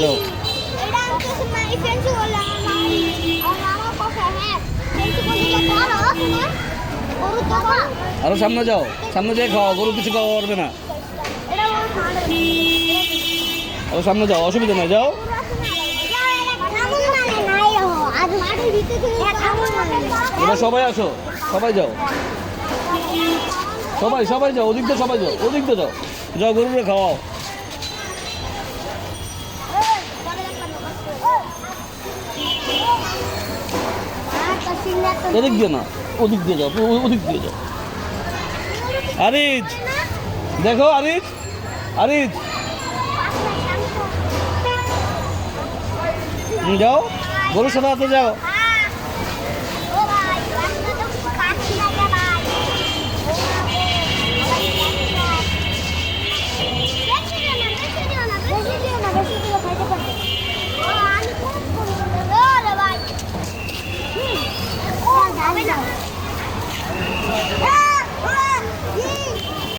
যাও। আরো সামনে যাও, সামনে যেয়ে খাওয়া, গরু কিছু খাওয়া পারবে না। আরো সামনে যাও, অসুবিধা নাই, যাও। এবার সবাই আসো, সবাই যাও, সবাই সবাই যাও, ওদিক দিয়ে সবাই যাও, ওদিক দিয়ে যাও, যাও গরুরে খাওয়াও। এদিক দিয়ে না, ওদিক দিয়ে যাও, ওদিক দিয়ে যাও। আরিজ দেখো, আরিজ, আরিজ যাও, গরুর সাথে হাতে যাও।